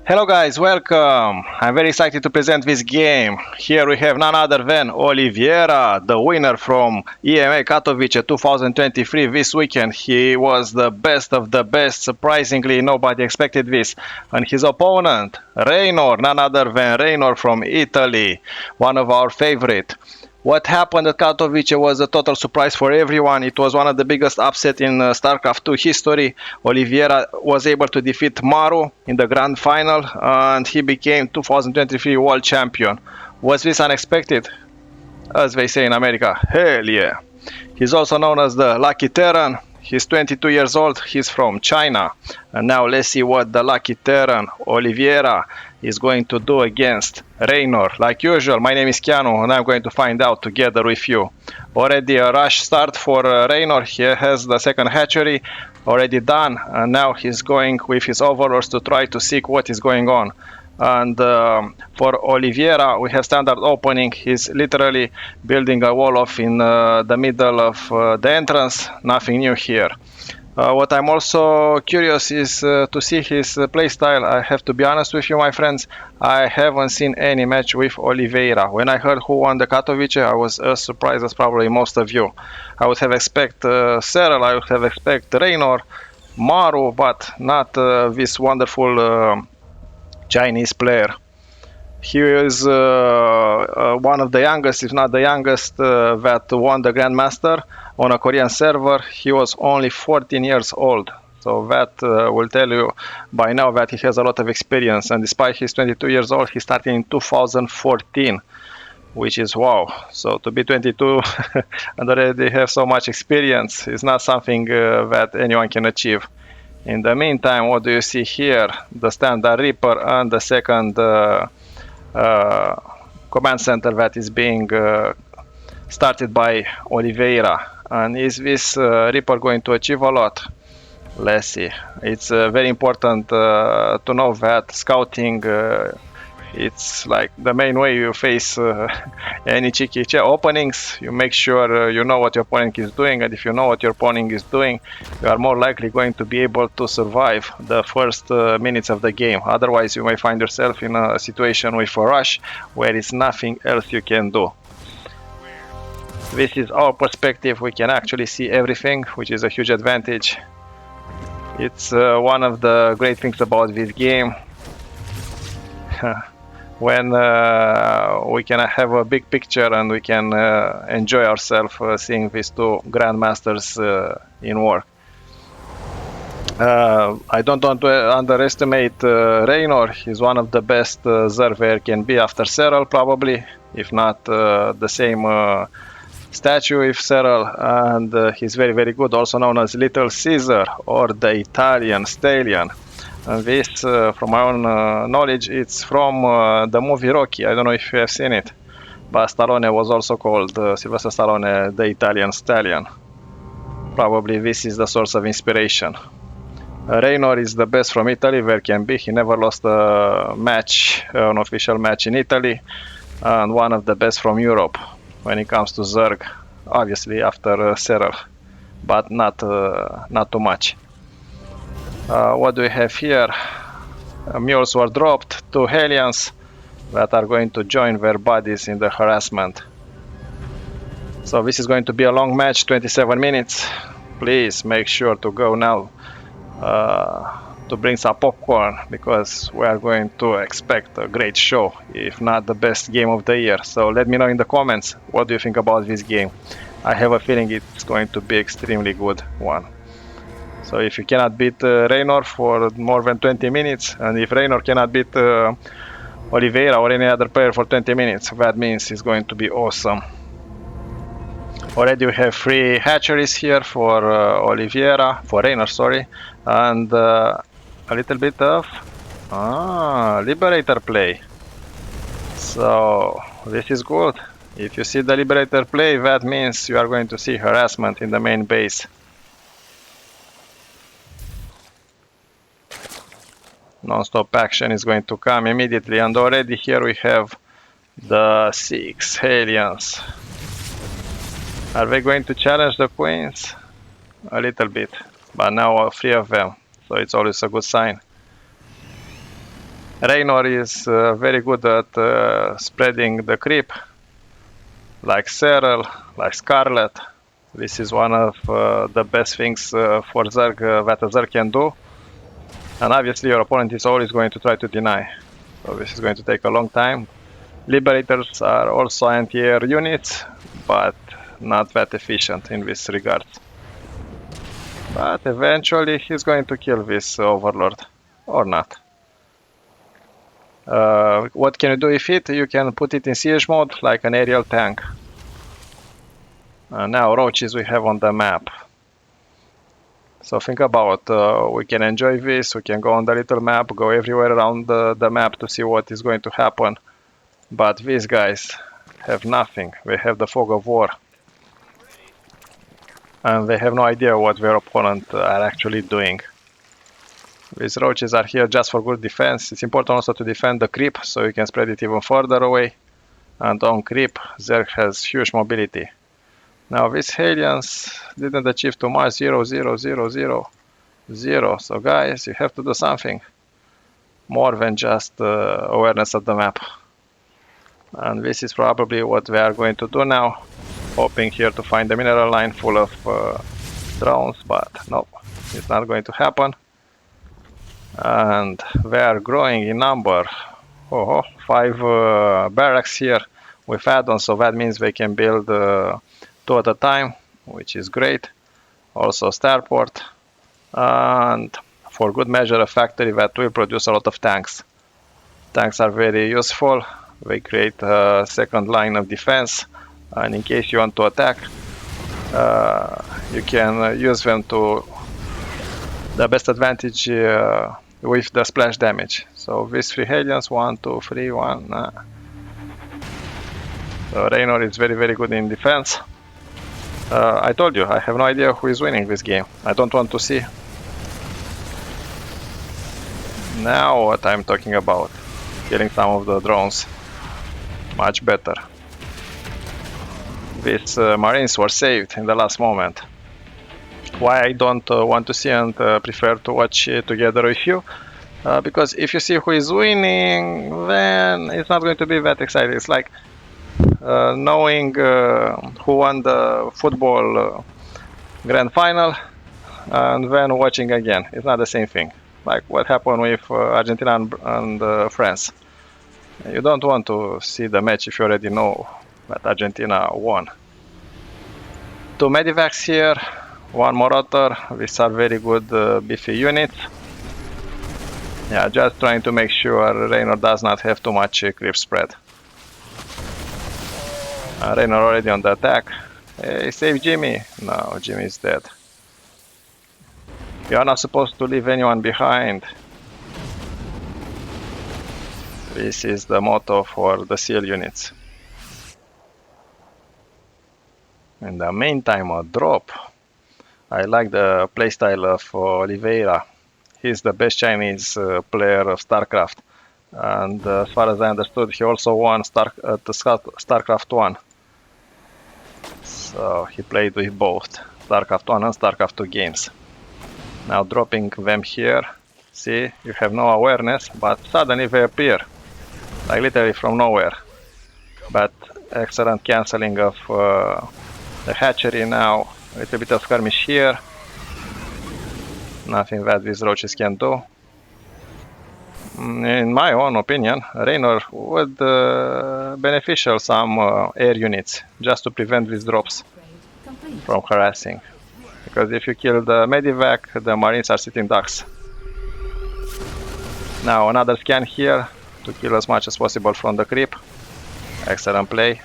Hello guys, welcome! I'm very excited to present this game. Here we have none other than Oliveira, the winner from EMA Katowice 2023 this weekend. He was the best of the best, surprisingly nobody expected this. And his opponent, Reynor, none other than Reynor from Italy, one of our favorite. What happened at Katowice was a total surprise for everyone. It was one of the biggest upsets in StarCraft 2 history. Oliveira was able to defeat Maru in the grand final and he became 2023 world champion. Was this unexpected? As they say in America, hell yeah. He's also known as the Lucky Terran. He's 22 years old, he's from China. And now let's see what the Lucky Terran, Oliveira, is going to do against Reynor. Like usual, my name is Keanu and I'm going to find out together with you. Already a rush start for Reynor. He has the second hatchery already done and now he's going with his overlords to try to seek what is going on. And for Oliveira, we have standard opening. He's literally building a wall off in the middle of the entrance. Nothing new here. What I'm also curious is to see his playstyle. I have to be honest with you, my friends. I haven't seen any match with Oliveira. When I heard who won the Katowice, I was as surprised as probably most of you. I would have expected Serral, I would have expected Reynor, Maru, but not this wonderful Chinese player. He is one of the youngest, if not the youngest, that won the Grandmaster on a Korean server. He was only 14 years old. So that will tell you by now that he has a lot of experience. And despite he's 22 years old, he started in 2014, which is wow. So to be 22 and already have so much experience is not something that anyone can achieve. In the meantime, what do you see here? The standard Reaper and the second command center that is being started by Oliveira. And is this Reaper going to achieve a lot? Let's see. It's very important to know that scouting it's like the main way you face any cheeky openings. You make sure you know what your opponent is doing, and if you know what your opponent is doing, you are more likely going to be able to survive the first minutes of the game. Otherwise, you may find yourself in a situation with a rush where it's nothing else you can do. This is our perspective. We can actually see everything, which is a huge advantage. It's one of the great things about this game. When we can have a big picture and we can enjoy ourselves seeing these two grandmasters in war. I don't want to underestimate Reynor. He's one of the best Zerg there can be after Serral, probably, if not the same statue with Serral, and he's very, very good, also known as Little Caesar or the Italian Stallion. And this, from my own knowledge, it's from the movie Rocky. I don't know if you have seen it, but Stallone was also called Sylvester Stallone, the Italian Stallion. Probably this is the source of inspiration. Reynor is the best from Italy there can be. He never lost a match, an official match in Italy, and one of the best from Europe when it comes to Zerg. Obviously after Serral, but not too much. What do we have here? Mules were dropped, 2 Hellions that are going to join their bodies in the harassment. So this is going to be a long match, 27 minutes. Please make sure to go now to bring some popcorn, because we are going to expect a great show, if not the best game of the year. So let me know in the comments, what do you think about this game? I have a feeling it's going to be extremely good one. So if you cannot beat Reynor for more than 20 minutes, and if Reynor cannot beat Oliveira or any other player for 20 minutes, that means it's going to be awesome. Already we have 3 hatcheries here for Oliveira, for Reynor, sorry, and a little bit of Liberator play. So this is good. If you see the Liberator play, that means you are going to see harassment in the main base. Non-stop action is going to come immediately, and already here we have the 6 Hellions. Are they going to challenge the Queens? A little bit, but now 3 of them, so it's always a good sign. Reynor is very good at spreading the creep, like Cyril, like Scarlet. This is one of the best things for Zerg that a Zerg can do. And obviously your opponent is always going to try to deny. So this is going to take a long time. Liberators are also anti-air units, but not that efficient in this regard. But eventually he's going to kill this Overlord, or not. What can you do with it? You can put it in siege mode, like an aerial tank. Now roaches we have on the map. So think about, we can enjoy this, we can go on the little map, go everywhere around the map to see what is going to happen. But these guys have nothing, they have the fog of war. And they have no idea what their opponent are actually doing. These roaches are here just for good defense. It's important also to defend the creep, so you can spread it even further away. And on creep, Zerg has huge mobility. Now these Hellions didn't achieve too much, 0, 0, 0, 0, 0. So guys, you have to do something more than just awareness of the map. And this is probably what we are going to do now. Hoping here to find a mineral line full of drones, but no, it's not going to happen. And they are growing in number. 5 barracks here with add-ons, so that means they can build 2 at a time, which is great. Also starport, and for good measure a factory that will produce a lot of tanks. Tanks are very useful. They create a second line of defense, and in case you want to attack, you can use them to the best advantage with the splash damage. So these 3 Hellions, 1, 2, 3, 1. So Reynor is very, very good in defense. I told you, I have no idea who is winning this game. I don't want to see. Now what I'm talking about. Killing some of the drones. Much better. These Marines were saved in the last moment. Why I don't want to see and prefer to watch together with you? Because if you see who is winning, then it's not going to be that exciting. It's like knowing who won the football grand final and then watching again. It's not the same thing. Like what happened with Argentina and France. You don't want to see the match if you already know that Argentina won. 2 medivacs here, 1 Morotor. These are very good beefy units. Yeah, just trying to make sure Reynor does not have too much creep spread. Reynor already on the attack. Hey, save Jimmy. No, Jimmy is dead. You are not supposed to leave anyone behind. This is the motto for the SEAL units. In the meantime, a drop. I like the playstyle of Oliveira. He's the best Chinese player of StarCraft. And as far as I understood, he also won StarCraft 1. So he played with both StarCraft 1 and StarCraft 2 games. Now dropping them here. See, you have no awareness, but suddenly they appear. Like literally from nowhere. But excellent cancelling of the hatchery now. A little bit of skirmish here. Nothing that these roaches can do. In my own opinion, Reynor would beneficial some air units just to prevent these drops from harassing. Because if you kill the medivac, the Marines are sitting ducks. Now another scan here to kill as much as possible from the creep. Excellent play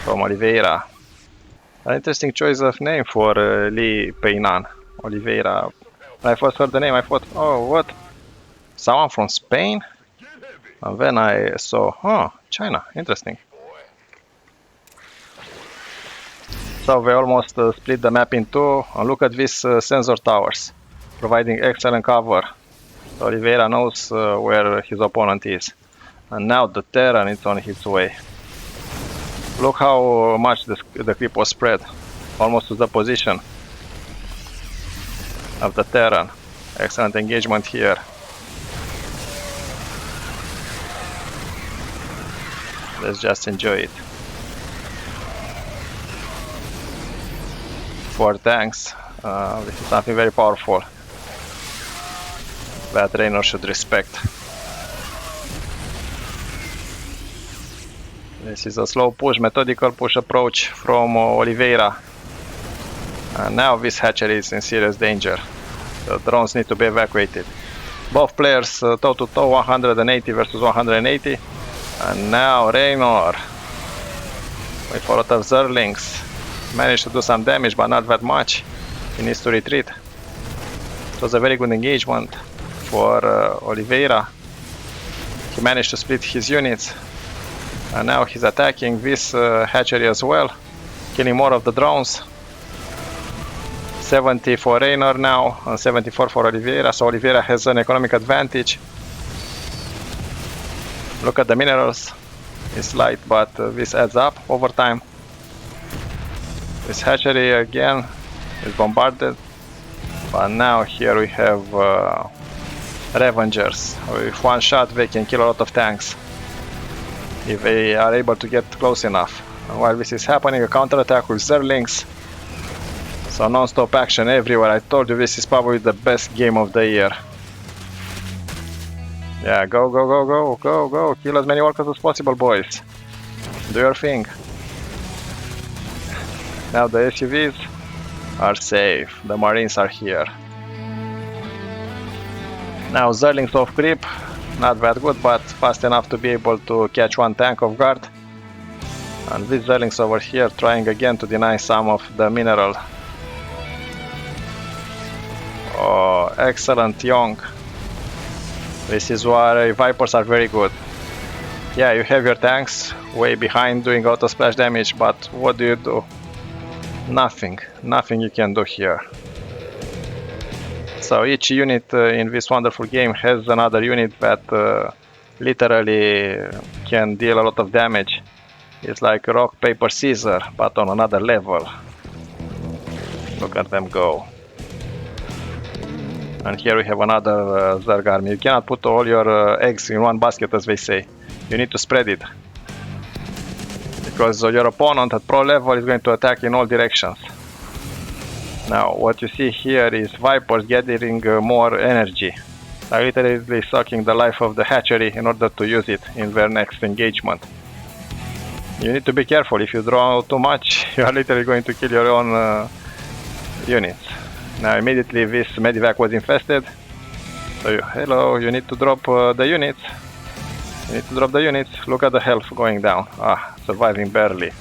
from Oliveira. An interesting choice of name for Li Peinan. Oliveira. When I first heard the name, I thought, oh, what? Someone from Spain? And then I saw, oh, China. Interesting. So they almost split the map in 2. And look at these sensor towers, providing excellent cover. So Oliveira knows where his opponent is. And now the Terran is on his way. Look how much the creep was spread. Almost to the position of the Terran. Excellent engagement here. Let's just enjoy it. 4 tanks. This is something very powerful that Reynor should respect. This is a slow push, methodical push approach from Oliveira. And now this hatchery is in serious danger. The drones need to be evacuated. Both players toe to toe, 180 versus 180. And now Reynor, with a lot of Zerlings, managed to do some damage, but not that much. He needs to retreat. It was a very good engagement for Oliveira. He managed to split his units. And now he's attacking this hatchery as well, killing more of the drones. 70 for Reynor now, and 74 for Oliveira, so Oliveira has an economic advantage. Look at the minerals. It's light, but this adds up over time. This hatchery again is bombarded, but now here we have Revengers. With one shot they can kill a lot of tanks if they are able to get close enough. And while this is happening, a counterattack with Zerlings. So non-stop action everywhere. I told you this is probably the best game of the year. Yeah, go, go, go, go, go, go. Kill as many workers as possible, boys. Do your thing. Now the SUVs are safe. The Marines are here. Now Zerlings off creep. Not that good, but fast enough to be able to catch one tank off guard. And these Zerlings over here trying again to deny some of the mineral. Oh, excellent, Young. This is why Vipers are very good. Yeah, you have your tanks way behind doing auto splash damage, but what do you do? Nothing. Nothing you can do here. So each unit in this wonderful game has another unit that literally can deal a lot of damage. It's like rock, paper, scissors, but on another level. Look at them go. And here we have another Zerg army. You cannot put all your eggs in one basket, as they say. You need to spread it. Because your opponent at pro level is going to attack in all directions. Now, what you see here is Vipers gathering more energy. They're literally sucking the life of the hatchery in order to use it in their next engagement. You need to be careful. If you draw too much, you are literally going to kill your own units. Now immediately this medivac was infested. So hello, you need to drop the units. You need to drop the units. Look at the health going down. Ah, surviving barely.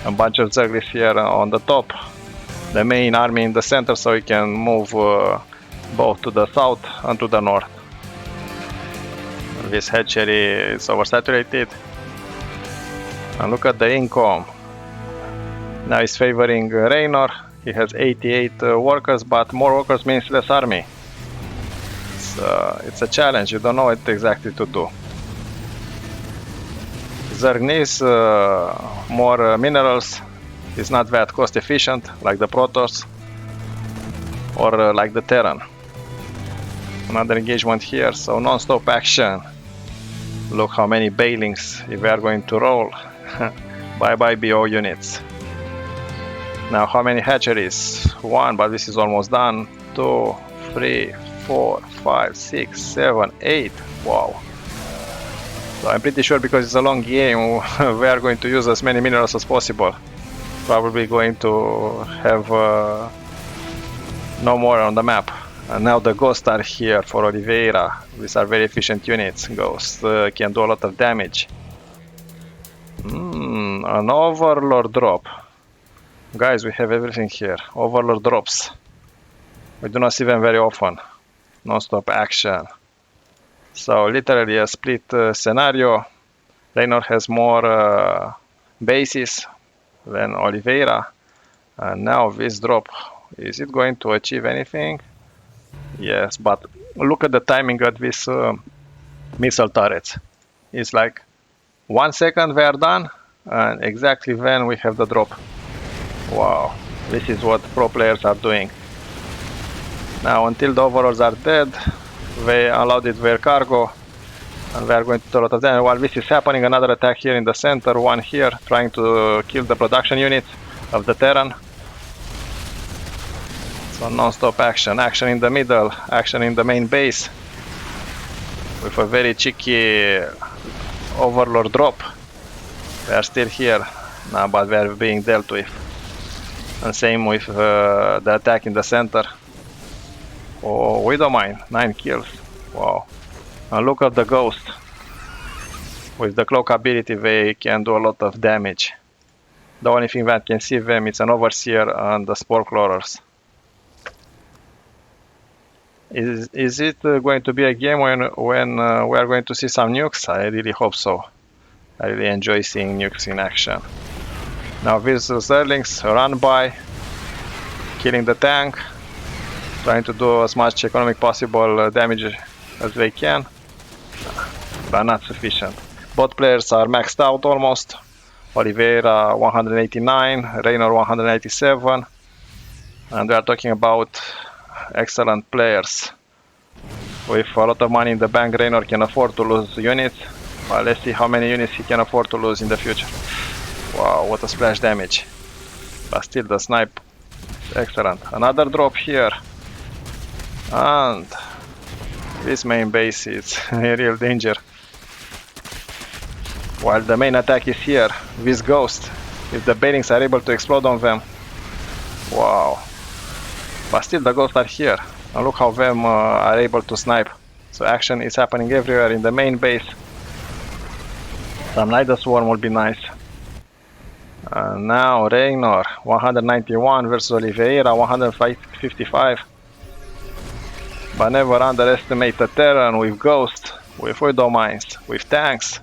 A bunch of Zerglis here on the top. The main army in the center, so you can move both to the south and to the north. This hatchery is oversaturated. And look at the income. Now it's favoring Reynor. He has 88 workers, but more workers means less army. It's a challenge, you don't know what exactly to do. Zerg needs more minerals. It's not that cost efficient, like the Protoss or like the Terran. Another engagement here, so non-stop action. Look how many Bailings if we are going to roll. Bye bye BO units. Now how many hatcheries? 1, but this is almost done. 2, 3, 4, 5, 6, 7, 8. Wow. So I'm pretty sure because it's a long game, we are going to use as many minerals as possible. Probably going to have no more on the map. And now the Ghosts are here for Oliveira. These are very efficient units. Ghosts can do a lot of damage. An Overlord drop. Guys, we have everything here. Overlord drops. We do not see them very often. Non-stop action. So literally a split scenario. Reynor has more bases than Oliveira. And now this drop, is it going to achieve anything? Yes, but look at the timing of this missile turrets. It's like 1 second they are done, and exactly then we have the drop. Wow, this is what pro players are doing. Now until the overlords are dead, they unloaded their cargo. And we are going to do a lot of damage. While this is happening, another attack here in the center, one here, trying to kill the production units of the Terran. So non-stop action. Action in the middle, action in the main base. With a very cheeky Overlord drop. They are still here. Nah, but they are being dealt with. And same with the attack in the center. Oh, Widow Mine, 9 kills. Wow. And look at the Ghost. With the cloak ability they can do a lot of damage. The only thing that can see them is an Overseer and the Spore Crawlers. Is it going to be a game when we are going to see some nukes? I really hope so. I really enjoy seeing nukes in action. Now these Zerlings run by, killing the tank, trying to do as much economic possible damage as they can, but not sufficient. Both players are maxed out almost. Oliveira 189, Reynor 187, and we are talking about excellent players. With a lot of money in the bank, Reynor can afford to lose units. Well, let's see how many units he can afford to lose in the future. Wow, what a splash damage. But still the snipe is excellent. Another drop here. And this main base is a real danger. While the main attack is here, this Ghost, if the Bailings are able to explode on them. Wow. But still the Ghosts are here. And look how them are able to snipe. So action is happening everywhere in the main base. Some Nidus Swarm will be nice. And now Reynor 191 versus Oliveira 155. But never underestimate the Terran with Ghost, with Widow Mines, with tanks.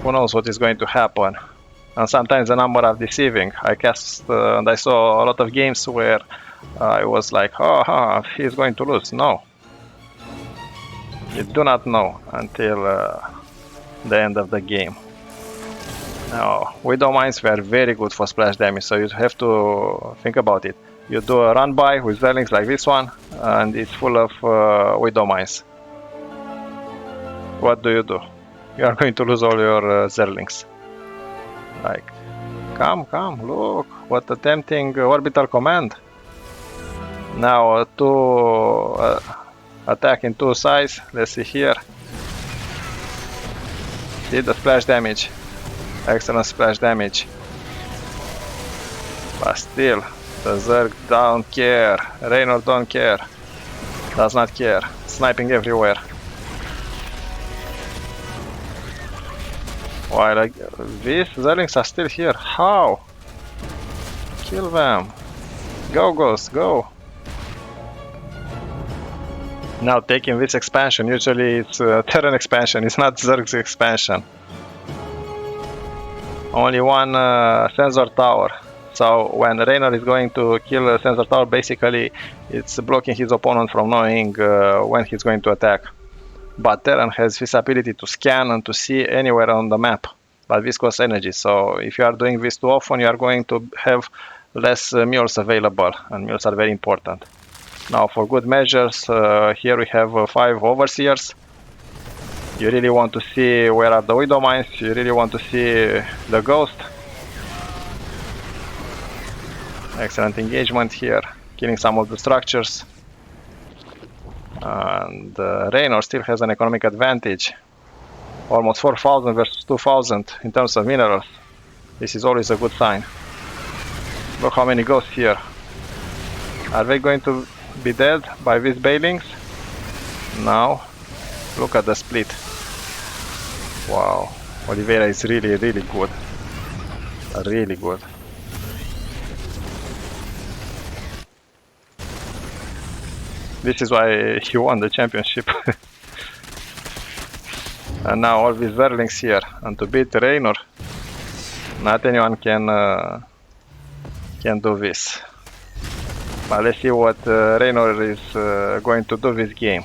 Who knows what is going to happen. And sometimes the number are deceiving. I cast and I saw a lot of games where I was like, oh, he's going to lose. No. You do not know until the end of the game. Now, Widow Mines were very good for splash damage, so you have to think about it. You do a run by with Zerlings like this one, and it's full of Widow Mines. What do? You are going to lose all your Zerlings. Like, come, look, what a tempting orbital command. Now, attack in two sides, let's see here. See the splash damage. Excellent splash damage. But still, the Zerg don't care. Reynor don't care. Does not care. Sniping everywhere. While like, these Zerlings are still here. How? Kill them. Go, Ghost, go. Now taking this expansion, usually it's Terran expansion, it's not Zerg's expansion. Only one sensor tower. So when Reynor is going to kill a sensor tower, basically it's blocking his opponent from knowing when he's going to attack. But Terran has this ability to scan and to see anywhere on the map. But this costs energy, so if you are doing this too often, you are going to have less mules available, and mules are very important. Now for good measures, here we have 5 Overseers. You really want to see where are the Widow Mines, you really want to see the Ghost. Excellent engagement here, killing some of the structures. And Reynor still has an economic advantage. Almost 4,000 versus 2,000 in terms of minerals. This is always a good sign. Look how many Ghosts here. Are they going to be dead by these Bailings? No. Look at the split. Wow. Oliveira is really good. Really good. This is why he won the championship. And now all these Zerlings here. And to beat Reynor, not anyone can do this. But let's see what Reynor is going to do this game.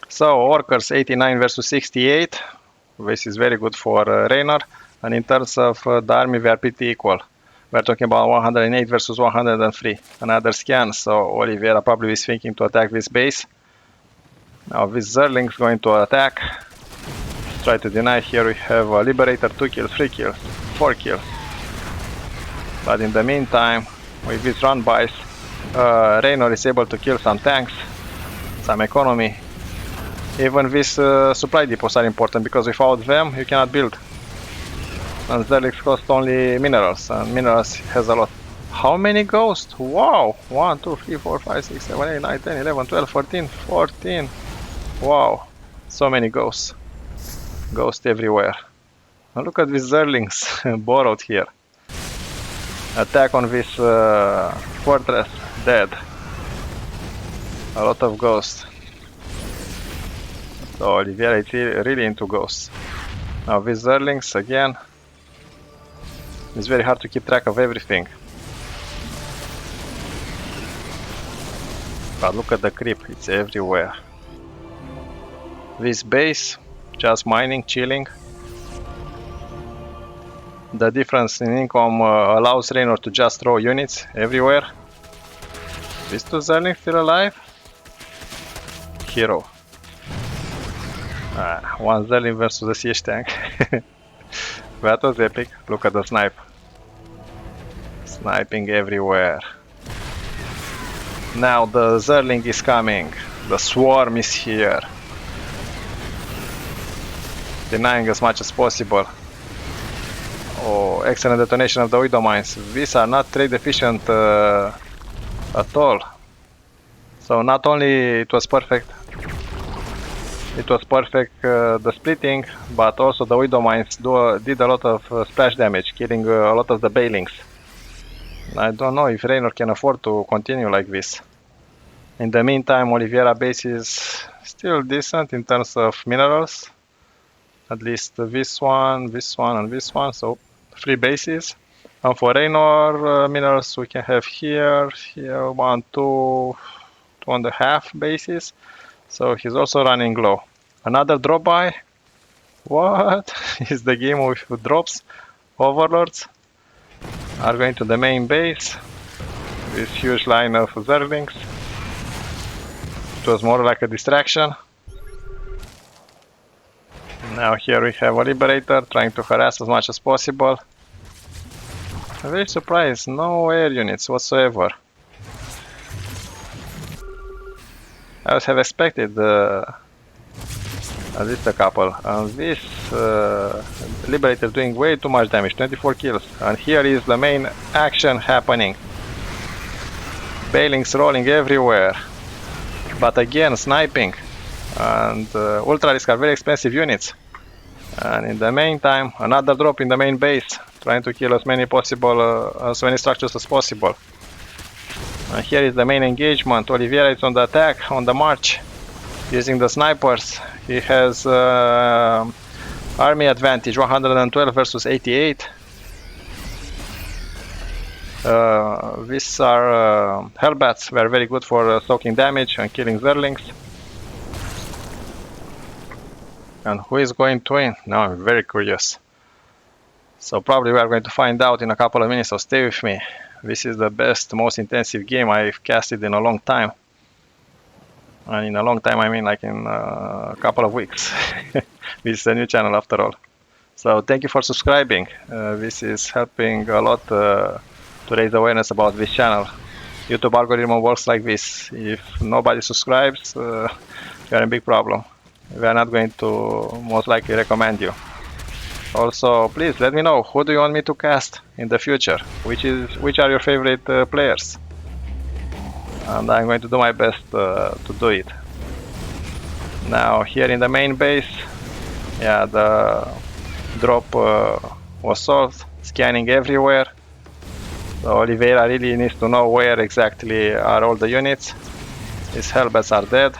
So workers 89 versus 68. This is very good for Reynor. And in terms of the army, we are pretty equal. We're talking about 108 versus 103. Another scan, so Oliveira probably is thinking to attack this base. Now this Zerling is going to attack. Try to deny. Here we have a Liberator, 2 kills, 3 kills, 4 kills. But in the meantime, with this run bys, Reynor is able to kill some tanks, some economy. Even these supply depots are important because without them you cannot build. And Zerlings cost only minerals, and minerals has a lot. How many ghosts? Wow! 1, 2, 3, 4, 5, 6, 7, 8, 9, 10, 11, 12, 14, 14. Wow! So many ghosts. Ghosts everywhere. Now look at these Zerlings borrowed here. Attack on this fortress. Dead. A lot of ghosts. So Oliveira is really into ghosts. Now these Zerlings again. It's very hard to keep track of everything. But look at the creep, it's everywhere. This base, just mining, chilling. The difference in income allows Reynor to just throw units everywhere. These two Zerlings still alive? Hero. One Zerling versus a siege tank. That was epic. Look at the snipe. Sniping everywhere. Now the Zerling is coming. The swarm is here. Denying as much as possible. Oh, excellent detonation of the widow mines. These are not trade efficient at all. So not only it was perfect the splitting, but also the widow mines did a lot of splash damage, killing a lot of the bailings. I don't know if Reynor can afford to continue like this. In the meantime, Oliveira base is still decent in terms of minerals. At least this one, and this one, so 3 bases. And for Reynor minerals we can have here, 1, 2, 2.5 bases. So he's also running low. Another drop by. What is the game with drops? Overlords are going to the main base. This huge line of Zerlings. It was more like a distraction. Now here we have a Liberator trying to harass as much as possible. I'm very surprised, no air units whatsoever. I would have expected at least a couple. And this Liberator doing way too much damage, 24 kills. And here is the main action happening. Bailings rolling everywhere. But again, sniping. And Ultralisk are very expensive units. And in the meantime, another drop in the main base, trying to kill as many structures as possible. And here is the main engagement. Oliveira is on the attack, on the march, using the snipers. He has army advantage, 112 versus 88. These are Hellbats, they are very good for soaking damage and killing Zerlings. And who is going to win? Now I'm very curious. So probably we are going to find out in a couple of minutes, so stay with me. This is the best, most intensive game I've casted in a long time. And in a long time I mean like in a couple of weeks. This is a new channel after all. So thank you for subscribing. This is helping a lot to raise awareness about this channel. YouTube algorithm works like this. If nobody subscribes, you are in a big problem. We are not going to most likely recommend you. Also, please let me know who do you want me to cast in the future. Which are your favorite players? And I'm going to do my best to do it. Now here in the main base, yeah, the drop was solved. Scanning everywhere. So Oliveira really needs to know where exactly are all the units. His Hellbats are dead.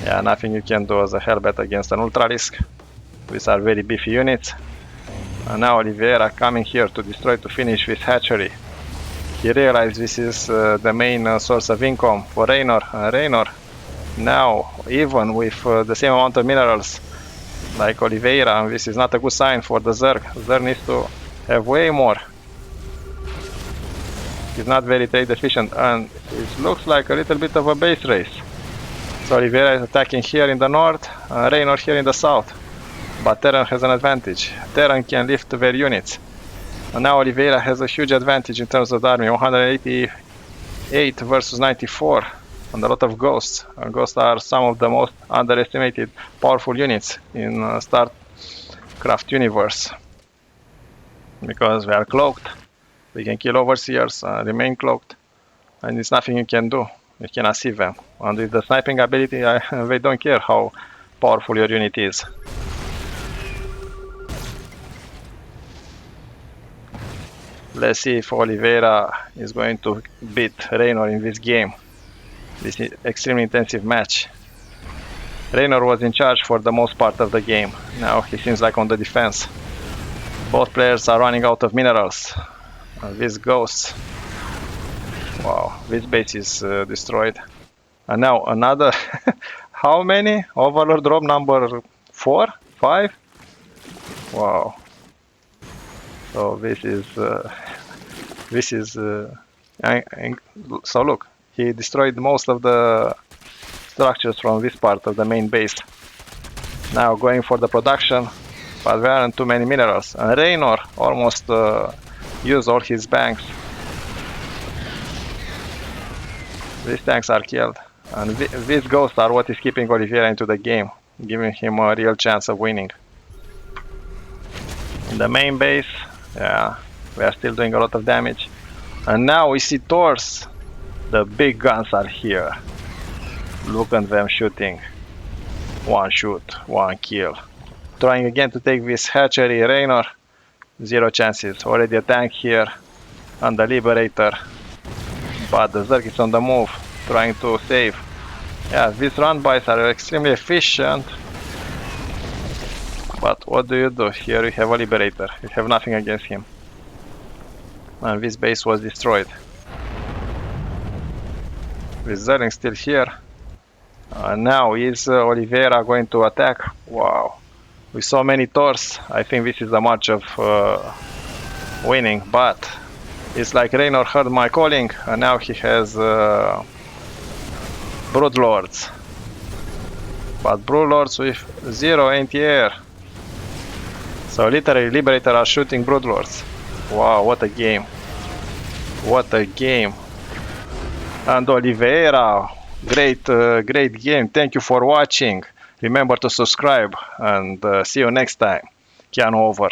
Yeah, nothing you can do as a Hellbat against an Ultralisk. These are very beefy units. And now Oliveira coming here to destroy, to finish this hatchery. He realized this is the main source of income for Reynor. Reynor now, even with the same amount of minerals like Oliveira, this is not a good sign for the Zerg. Zerg needs to have way more. He's not very trade efficient, and it looks like a little bit of a base race. So Oliveira is attacking here in the north, Reynor here in the south. But Terran has an advantage. Terran can lift their units. And now Oliveira has a huge advantage in terms of the army. 188 versus 94. And a lot of ghosts. And ghosts are some of the most underestimated powerful units in StarCraft universe. Because they are cloaked. They can kill overseers, remain cloaked. And there's nothing you can do. You cannot see them. And with the sniping ability, they don't care how powerful your unit is. Let's see if Oliveira is going to beat Reynor in this game. This is extremely intensive match. Reynor was in charge for the most part of the game. Now he seems like on the defense. Both players are running out of minerals. These ghosts. Wow, this base is destroyed. And now another. How many? Overlord drop number 4? 5? Wow. So this is. So look, he destroyed most of the structures from this part of the main base. Now going for the production, but there aren't too many minerals. And Reynor almost used all his banks. These tanks are killed, and these ghosts are what is keeping Oliveira into the game, giving him a real chance of winning. In the main base, yeah, we are still doing a lot of damage. And now we see Thors. The big guns are here. Look at them shooting. One shoot, one kill. Trying again to take this hatchery, Reynor. Zero chances. Already a tank here. And the Liberator. But the Zerg is on the move, trying to save. Yeah, these run-bys are extremely efficient. But what do you do? Here you have a Liberator. You have nothing against him. And this base was destroyed. This Zerling still here. Now is Oliveira going to attack? Wow. With so many Thors, I think this is a match of winning, but it's like Reynor heard my calling, and now he has Broodlords. But Broodlords with 0 anti-air. So literally Liberator are shooting Broodlords. Wow, what a game. What a game. And Oliveira, great game. Thank you for watching. Remember to subscribe, and see you next time. Keanu over.